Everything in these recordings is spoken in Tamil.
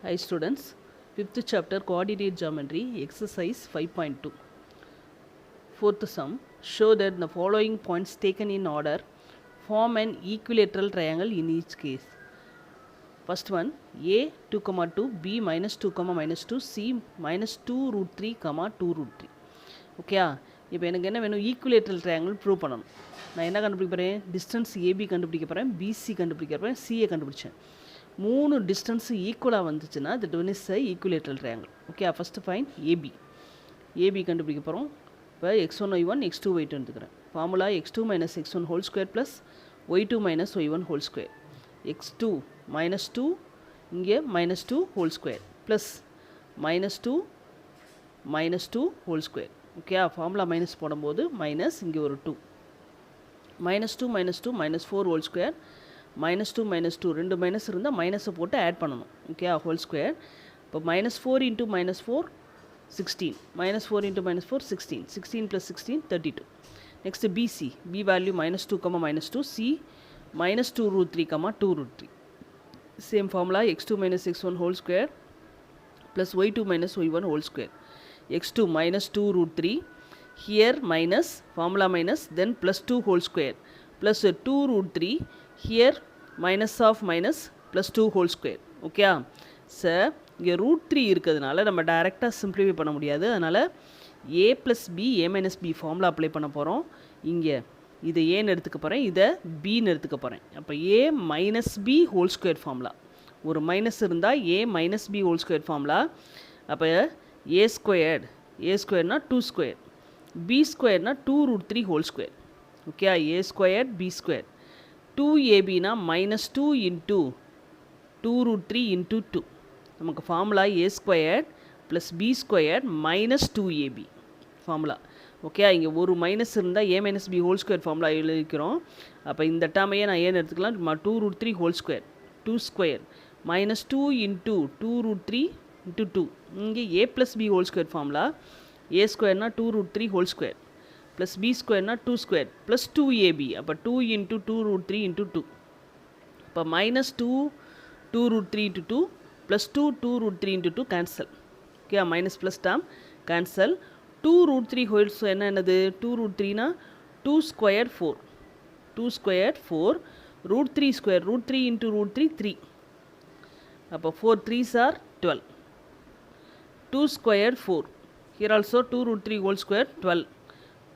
Hi students, 5th chapter coordinate geometry exercise 5.2. Fourth sum, show that the following points taken in order form an equilateral triangle in each case. First one, a 2 comma 2, b minus 2 comma minus 2, c minus 2 root 3 comma 2 root 3. ஓகேயா இப்போ எனக்கு என்ன வேணும் ஈக்குவலேட்டரல் ட்ரையாங்கிள் ப்ரூவ் பண்ணணும். நான் என்ன கண்டுபிடிக்க போகிறேன், டிஸ்டன்ஸ் ஏபி கண்டுபிடிக்க போகிறேன், பிசி கண்டுபிடிக்க போகிறேன், சிஏ கண்டுபிடிச்சேன். மூணு டிஸ்டன்ஸு ஈக்குவலாக வந்துச்சுன்னா that one is equilateral triangle. Okay, first find AB கண்டுபிடிக்க போகிறோம். இப்போ x1 y1 x2 y2 எடுத்துக்கிறேன். Formula x2 minus x1 whole square plus y2 minus y1 whole square. x2 minus 2 இங்கே minus 2 whole square plus minus 2 whole square. Okay, formula minus போடும்போது மைனஸ் இங்கே ஒரு 2 minus 2 minus 4 whole square minus 2 ரெண்டு மைனஸ் இருந்தால் மைனஸை போட்டு ஆட் பண்ணணும். Okay, whole square. இப்போ minus 4 into minus 4 16 minus 4 into minus 4 16 plus 16 32. Next BC, B value minus 2 comma minus 2, C minus 2 root 3 comma 2 root 3. Same formula x2 minus x1 whole square plus y2 minus y1 whole square. x2 minus 2 root 3, here minus, formula minus, then plus 2 whole square, plus 2 root 3, here minus of minus, plus 2 whole square. Okay sir, இங்கே ரூட் 3 இருக்கிறதுனால நம்ம டைரெக்டாக சிம்ப்ளிஃபை பண்ண முடியாது. அதனால் a plus B A minus B formula apply பண்ண போகிறோம். இங்கே இதை ஏன்னு எடுத்துக்க போகிறேன், இதை பின்னு எடுத்துக்க போகிறேன். அப்போ a minus B whole square formula, ஒரு மைனஸ் இருந்தால் a minus B whole square formula. அப்போ a ஸ்கொயர்னா 2 ஸ்கொயர், b ஸ்கொயர்னா 2 root 3 whole square. Okay, a square b square 2abனா மைனஸ் 2 இன்ட்டு 2 ரூட் 3 இன்ட்டு 2. நமக்கு formula a square plus b square minus 2ab formula. Okay, இங்கே ஒரு மைனஸ் இருந்தால் a minus B whole square formula எழுதிக்கிறோம். அப்போ இந்த டேர்மையே நான் ஏன்னு எடுத்துக்கலாம், 2 root 3 whole square 2 square minus 2 into 2 root 3 into 2. இங்கே a plus B whole square formula, a ஸ்கொயர்னா 2 root 3 whole square plus b ஸ்கொயர்னா 2 ஸ்கொயர் ப்ளஸ் 2ab. அப்போ 2 இன்ட்டு 2 ரூட் 3 இன்ட்டு 2. இப்போ minus 2 root 3 into 2 plus 2 root 3 into 2 cancel. Okay, minus plus term cancel. 2 root 3 whole என்னது, 2 ரூட் 3னா 2 square 4 root 3 square root 3 into root 3 3. அப்போ 4 3s are 12. 2 square 4. Here also 2 root 3 whole square 12.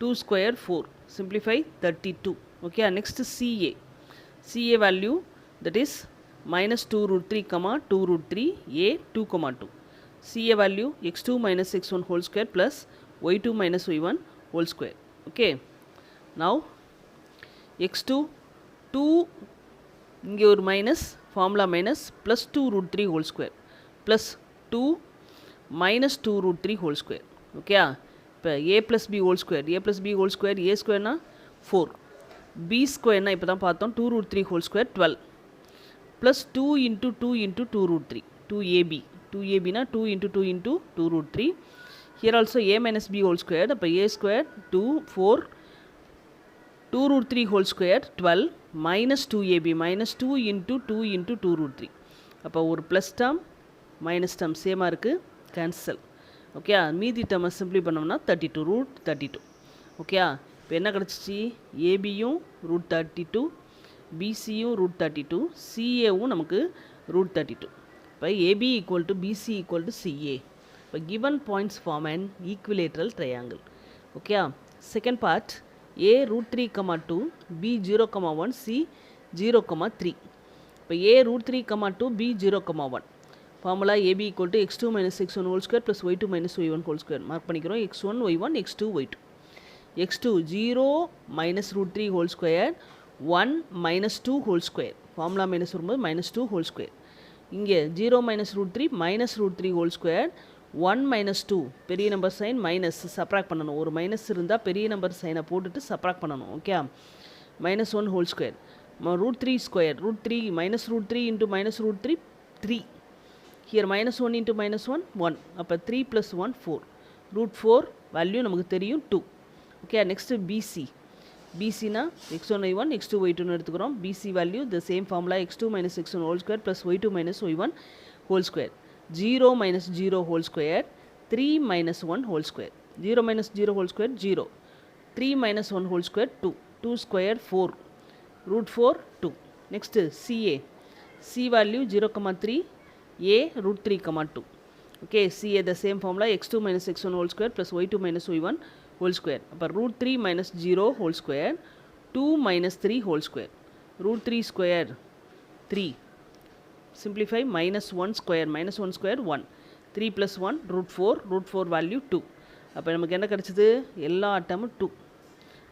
2 square 4. Simplify 32. Okay, next CA. CA value that is minus 2 root 3 comma 2 root 3 A 2 comma 2. CA value x2 minus x1 whole square plus y2 minus y1 whole square. Okay. Now x2 2 இங்கே ஒரு minus formula minus plus 2 root 3 whole square plus 2 minus 2 root 3 whole square. Okay, இப்போ a plus B whole square, a plus B whole square, a ஸ்கொயர்னா 4, b ஸ்கொயர்னா இப்போ தான் பார்த்தோம் 2 root 3 whole square 12 plus 2 into 2 root 3 2abனா 2 into 2 root 3. Here also a minus B whole square. அப்போ a square 2 4 2 root 3 whole square 12 minus 2ab minus 2 into 2 root 3. அப்போ ஒரு ப்ளஸ் டேர்ம் மைனஸ் டேர்ம் சேமாக இருக்குது, கேன்சல். ஓகே, மீதி டேர்மை சிம்பிளி பண்ணோம்னா 32 ரூட் 32. ஓகே, இப்போ என்ன கிடச்சிச்சு, ஏபியும் ரூட் 32, பிசியும் ரூட் 32, சிஏவும் நமக்கு ரூட் 32. இப்போ AB equal to BC equal to CA. இப்போ given points form and equilateral triangle. Okay, second part, A root 3 comma 2, B 0 comma 1, C 0 comma 3. இப்போ A root 3 comma 2, B 0 comma 1. Formula AB equal to x2 minus x1 whole square plus y2 minus y1 whole square. Mark பண்ணிக்கிறோம், x1 y1 x2 y2. x2 0 minus root 3 whole square 1 minus 2 whole square. Formula minus வரும்போது minus 2 whole square. இங்கே 0 minus root 3 minus root 3 whole square 1 minus 2 பெரிய நம்பர் சைன் மைனஸ் சப்ராக்ட் பண்ணணும். ஒரு மைனஸ் இருந்தால் பெரிய நம்பர் சைனை போட்டுட்டு சப்ராக்ட் பண்ணணும். Okay, minus 1 whole square root 3 square root 3 minus root 3 into minus root 3 3. Here minus 1 into minus 1 1. அப்போ 3 plus 1 4. root 4 value நமக்கு தெரியும் 2. Okay, next BC. BC na x1 y1 x2 y2 எடுத்துக்கிறோம். BC value the same formula x2 minus x1 whole square plus y2 minus y1 whole square. 0 minus 0 whole square, 3 minus 1 whole square. 0 minus 0 whole square 0. 3 minus 1 whole square 2. 2 square 4. Root 4 2. Next CA. C value 0, 3. A root 3, 2. Okay, CA the same formula x2 minus x1 whole square plus y2 minus y1 whole square. அப்போ root 3 minus 0 whole square 2 minus 3 whole square. Root 3 square 3. Simplify minus 1 square 1. 3 plus 1 root 4 value 2. அப்போ நமக்கு என்ன கிடைச்சது எல்லா அட்டமும் 2.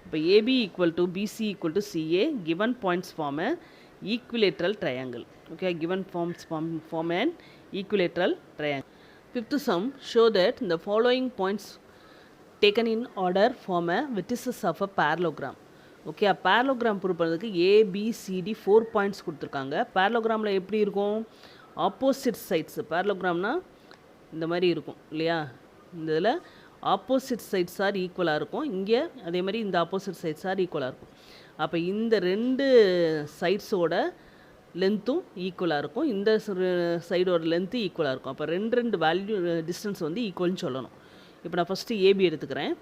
அப்போ AB equal to BC equal to CA given points form a equilateral triangle. Okay, given form an equilateral triangle. Fifth sum, show that the following points taken in order form a vertices of a parallelogram. Okay, parallelogram prove பண்ணுறதுக்கு ABCD 4 பாயிண்ட்ஸ் கொடுத்துருக்காங்க. parallelogramல எப்படி இருக்கும், ஆப்போசிட் சைட்ஸ். parallelogramனா இந்த மாதிரி இருக்கும் இல்லையா, இந்த இதில் ஆப்போசிட் சைட்ஸ் ஆர் ஈக்குவலாக இருக்கும். இங்கே அதே மாதிரி இந்த ஆப்போசிட் சைட்ஸ் ஆர் ஈக்குவலாக இருக்கும். அப்போ இந்த ரெண்டு சைட்ஸோட லென்த்தும் ஈக்குவலாக இருக்கும், இந்த சைடோட லென்த்து ஈக்குவலாக இருக்கும். அப்போ ரெண்டு வேல்யூ டிஸ்டன்ஸ் வந்து ஈக்குவல்னு சொல்லணும். இப்போ நான் ஃபஸ்ட்டு ஏபி எடுத்துக்கிறேன்.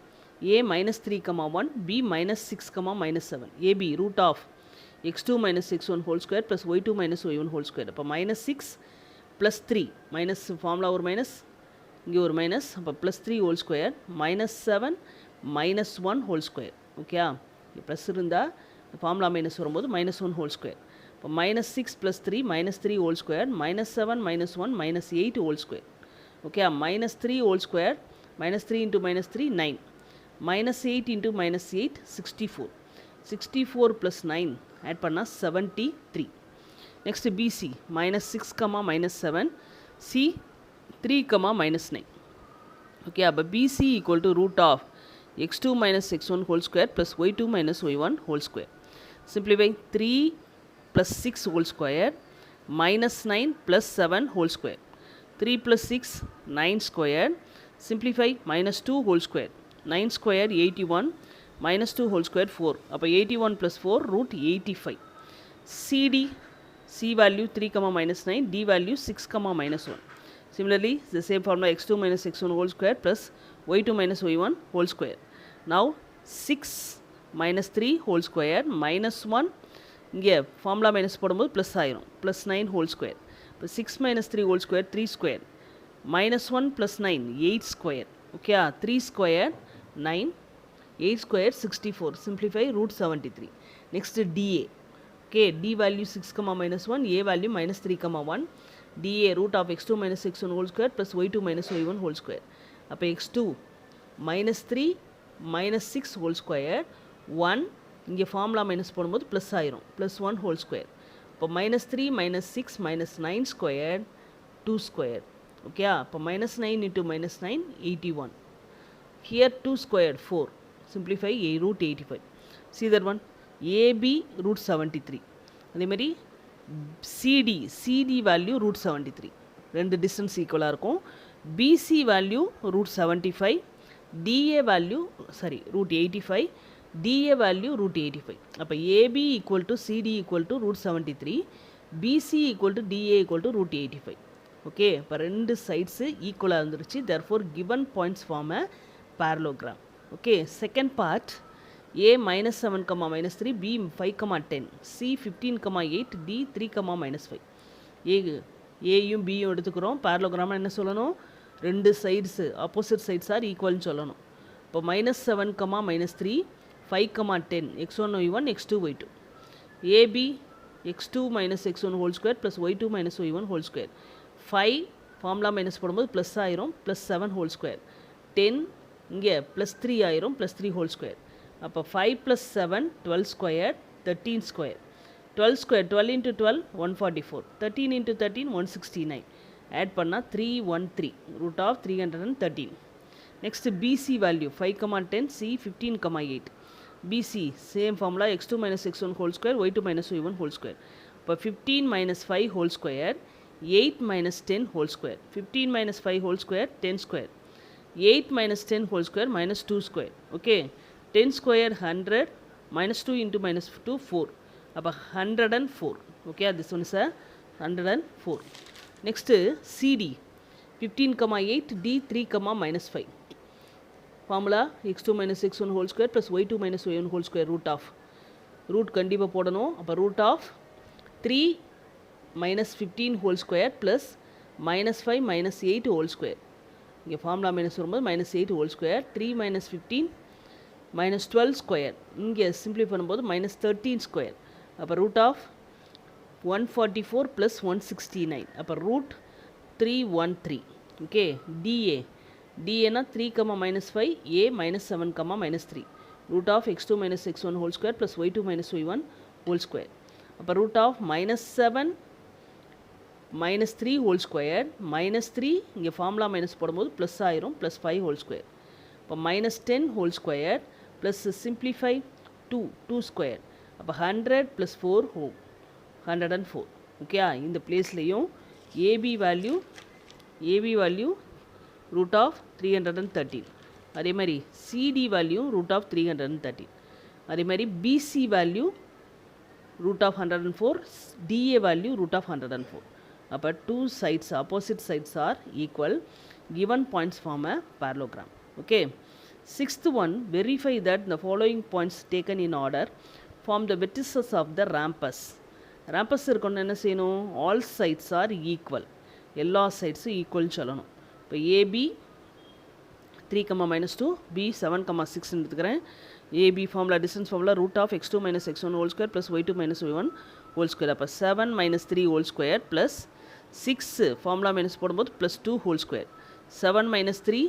A minus 3, 1, B minus 6, minus 7. AB root of x2 minus x1 whole square plus y2 minus y1 whole square. அப்போ minus 6 plus 3 minus ஃபார்முலா ஒரு மைனஸ், இங்கே ஒரு மைனஸ், அப்போ plus 3 whole square minus 7 minus 1 whole square. Okay, plus இருந்தால் ஃபார்முலா மைனஸ் வரும்போது minus 1 whole square. இப்போ minus 6 plus 3 minus 3 whole square minus 7 minus 1 minus 8 whole square. Okay, minus 3 whole square minus 3 into minus 3 9. minus 8 into minus 8 64. 64 plus 9 add பண்ணா 73. next BC minus 6, minus 7. C 3, minus 9. okay, அப்போ BC equal to root of x2 minus x1 whole square plus y2 minus y1 whole square. simplify 3 plus 6 whole square minus 9 plus 7 whole square. 3 plus 6 9 square. simplify minus 2 whole square. 9 square 81 minus 2 whole square 4. அப்போ 81 plus 4 root 85. CD C value 3, minus 9. D value 6, minus 1. Similarly, the same formula x2 minus x1 whole square plus y2 minus y1 whole square. Now 6 minus 3 whole square minus 1. இங்கே ஃபார்முலா மைனஸ் போடும்போது ப்ளஸ் ஆயிரும். Plus 9 whole square. இப்போ 6 minus 3 whole square 3 square. minus 1 plus 9 8 square. okay, 3 square 9, 8 square 64. simplify root 73. next DA. okay, D value 6, minus 1. A value minus 3, 1. DA root of x2 minus x1 whole square plus y2 minus y1 whole square. அப்போ x2 minus 3 minus 6 whole square 1. இங்கே ஃபார்முலா மைனஸ் போடும்போது ப்ளஸ் ஆயிரும். Plus 1 whole square. இப்போ minus 3 minus 6 minus 9 square 2 square. okay, அப்போ minus 9 into minus 9 81. here 2 squared 4. simplify a root 85. see that one, AB root 73. அதே மாதிரி CD value root 73. ரெண்டு distance ஈக்குவலாக இருக்கும். BC value root 75. DA value root 85. DA value root 85. அப்போ AB equal to CD equal to root 73. BC equal to DA equal to root 85. Okay, இப்போ ரெண்டு சைட்ஸு ஈக்குவலாக இருந்துருச்சு. therefore given points form a parallelogram. okay, second part, A minus 7, minus 3. B 5, 10. C 15, 8. D 3, minus 5. ஏயும் பியும் எடுத்துக்கிறோம். parallelogram என்ன சொல்லணும், ரெண்டு சைட்ஸு ஆப்போசிட் சைட்ஸ் ஆர் ஈக்குவல்னு சொல்லணும். இப்போ minus 7, minus 3. 5, 10. x1 y1 x2 y2. AB x2 minus x1 whole square plus y2 minus y1 whole square. 5 formula minus போடும்போது ப்ளஸ் ஆயிரும். Plus 7 whole square. 10 இங்கே ப்ளஸ் 3 ஆயிரும். Plus 3 whole square. அப்போ 5 plus 7 12 square 13 square. 12 square 12 into 12 144. 13 into 13 169. Add பண்ணால் 313. root of 313. next BC value 5, 10. C 15, 8. BC same formula x2 minus x1 whole square y2 minus y1 whole square. இப்போ 15 minus 5 whole square 8 minus 10 whole square. 15 minus 5 whole square 10 square. 8 minus 10 whole square minus 2 square. okay, 10 square 100 minus 2 into minus 2 4. அப்போ 104. okay, this one is a 104. next CD 15, D 3, -5. Formula x2 minus x1 whole square plus y2 minus y1 whole square root of. Root கண்டிப்பாக போடணும். அப்போ root of 3 minus 15 whole square plus -5 minus 8 whole square. இங்கே ஃபார்முலா மைனஸ் வரும்போது -8 whole square. 3 minus 15 minus 12 square. இங்கே சிம்பிளி பண்ணும்போது -13 square. அப்போ root of 144 plus 169. அப்போ root 313. Okay. DA. DA na 3, -5, A -7, -3. Root of x2 minus x1 whole square plus y2 minus y1 whole square. அப்போ root of -7 -3 whole square. -3 இங்கே ஃபார்முலா மைனஸ் போடும்போது ப்ளஸ் ஆயிரும். +5 whole square. அப்போ -10 whole square plus simplify 2 square. அப்போ 100 + 4 whole 104. ஓகே. இந்த பிளேஸ்லையும் AB வேல்யூ root of 313. அதே மாதிரி CD வேல்யூ root of 313. அதே மாதிரி BC value root of 104. DA value root of 104. அப்போ 2 sides, opposite sides are equal. Given points form a parallelogram. Okay. Sixth one, verify that the following points taken in order form the vertices of the rhombus. Rhombus இருக்கணும் என்ன செய்யணும்? All sides are equal. எல்லா sides equal சொல்லணும். இப்போ AB 3, -2, B 7, 6 எடுத்துக்கிறேன். AB formula distance formula root of x2 minus x1 whole square plus y2 minus y1 whole square. அப்போ 7 - 3 whole square plus 6 formula minus போடும்போது +2 whole square. 7 - 3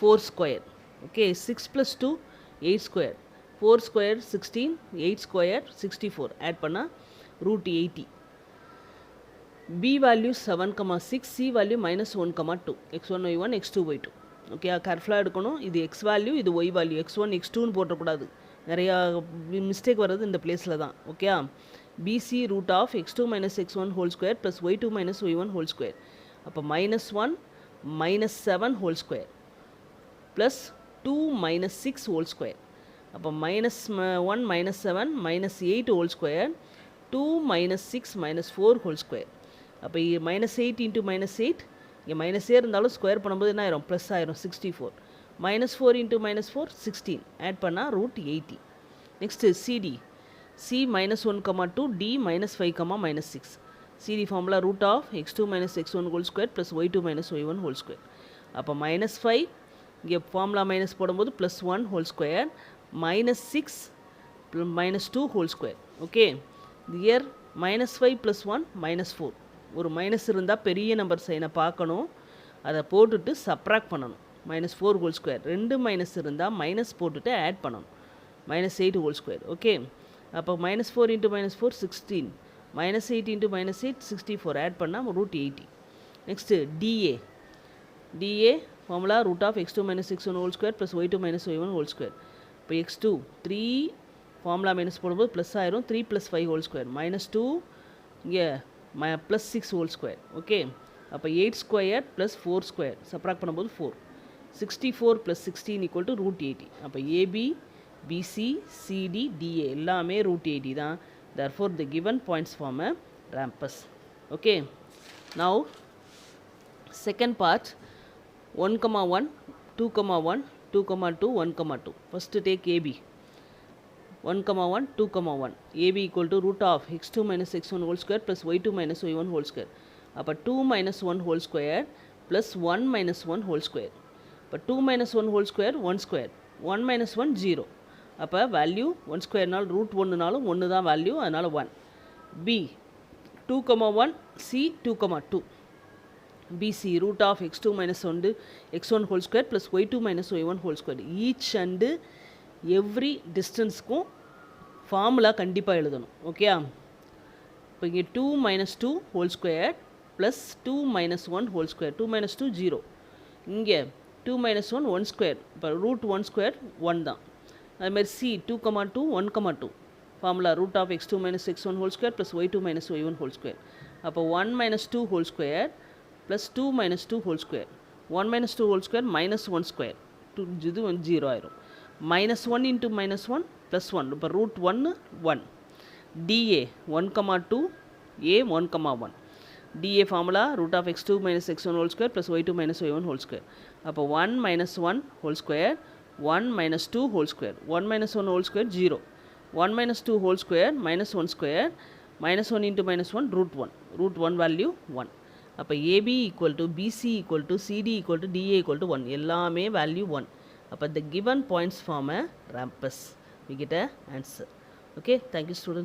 4 square. Okay. 6 + 2 8 square. 4 square 16, 8 square 64. Add பண்ணால் √80. B value 7, 6, C value -1, 2. x1 y1 x2 y2. Okay. கேர்ஃபுல்லாக எடுக்கணும். இது x வேல்யூ, இது y வேல்யூ. x1 x2ன்னு போட்டக்கூடாது. நிறையா மிஸ்டேக் வர்றது இந்த பிளேஸில் தான். Okay. BC root of x2 minus x1 whole square plus y2 minus y1 whole square. அப்போ -1 -7 whole square plus 2 - 6 whole square. அப்போ -1 -7 -8 whole square 2 - 6 -4 whole square. அப்போ -8 into -8 இங்கே மைனஸே இருந்தாலும் ஸ்கொயர் பண்ணும்போது என்ன ஆயிரும்? ப்ளஸ் ஆயிரும். 64. -4 into -4 16. ஆட் பண்ணால் √80. Next CD. C -1, 2, D -5, -6. CD formula root of x2 minus x1 whole square plus y2 minus y1 whole square. அப்போ -5 இங்கே ஃபார்முலா மைனஸ் போடும்போது +1 whole square -6 -2 whole square. Okay. Year -5 + 1 -4. ஒரு மைனஸ் இருந்தால் பெரிய நம்பர் சைனை பார்க்கணும். அதை போட்டுட்டு சப்ராக்ட் பண்ணணும். -4 whole square. 2 மைனஸ் இருந்தால் மைனஸ் போட்டுட்டு ஆட் பண்ணணும். -8 whole square. ஓகே. அப்போ -4 into -4 16. -8 into -8 64. ஆட் பண்ணால் √80. Next DA formula root of x2 minus x1 whole square plus y2 minus y1 whole square. இப்போ x2 3 ஃபார்முலா மைனஸ் போடும்போது ப்ளஸ் ஆயிரும். 3 + 5 whole square -2 இங்கே +6 whole square. ஓகே. அப்போ 8 square plus 4 square சப்ராக்ட் பண்ணும்போது 4. 64 + 16 = √80. அப்போ AB BC CD DA எல்லாமே √80 தான். therefore the given points form a rhombus. Okay. Now second part 1, 1, 2, 1, 2, 2, 1, 2. First take AB. 1, 1, 2, 1. AB equal to root of x2 minus x1 whole square plus y2 minus y1 whole square. அப்போ 2 - 1 whole square plus 1 - 1 whole square. இப்போ 2 - 1 whole square 1 square. 1 - 1 0. அப்போ வேல்யூ 1 ஸ்கொயர்னால் √1னாலும் 1 தான் வேல்யூ, அதனால் 1. B 2, 1, C 2, 2. BC root of x2 minus 1 x1 whole square plus y2 minus y1 whole square. Each and every டிஸ்டன்ஸ்க்கும் ஃபார்முலா கண்டிப்பாக எழுதணும். ஓகே. இப்போ இங்கே 2 - 2 whole square plus 2 - 1 whole square. 2 - 2 0. இங்கே 2 - 1 1 square. இப்போ √1 square 1 தான். அதுமாதிரி C 2, 2, 1, 2. Formula root of x2 minus x1 whole square plus y2 minus y1 whole square. அப்போ 1 - 2 whole square plus 2 - 2 whole square. 1 - 2 whole square -1 square. இது 0 ஆயிரும். -1 into -1 +1. இப்போ √1 1. DA 1, 2 A 1, 1. DA formula root of x2 minus x1 whole square plus y2 minus y1 whole square. அப்போ 1 minus 1 whole square 1 minus 2 whole square 1 minus 1 whole square 0 1 minus 2 whole square minus 1 square minus 1 into minus 1 root 1 value 1. அப்போ AB equal to BC equal to CD equal to DA equal to 1 எல்லாமே value 1. அப்போ the given points form a rhombus. We get a answer. Okay, thank you students.